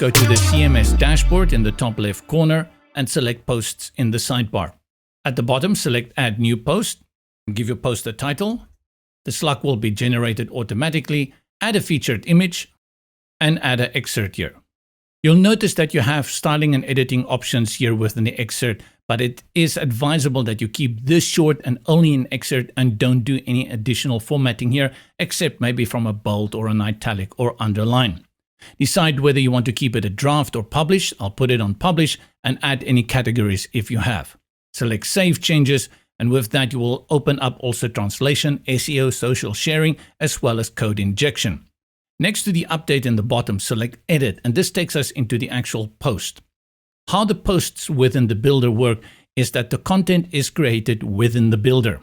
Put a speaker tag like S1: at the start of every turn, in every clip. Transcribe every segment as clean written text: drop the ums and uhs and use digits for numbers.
S1: go to the CMS dashboard in the top left corner and select Posts in the sidebar. At the bottom, select Add New Post and give your post a title. The slug will be generated automatically. Add a featured image and add an excerpt here. You'll notice that you have styling and editing options here within the excerpt, but it is advisable that you keep this short and only an excerpt and don't do any additional formatting here, except maybe from a bold or an italic or underline. Decide whether you want to keep it a draft or publish. I'll put it on publish and add any categories if you have. Select Save Changes, and with that you will open up also translation, SEO, social sharing, as well as code injection. Next to the update in the bottom, select Edit, and this takes us into the actual post. How the posts within the Builder work is that the content is created within the Builder.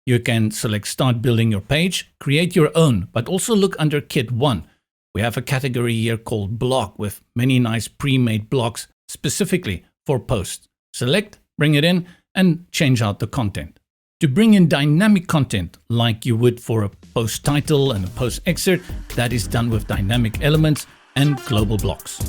S1: You can select Start Building Your Page, create your own, but also look under Kit 1. We have a category here called Block with many nice pre-made blocks specifically for posts. Select, bring it in, and change out the content. To bring in dynamic content like you would for a post title and a post excerpt, that is done with dynamic elements and global blocks.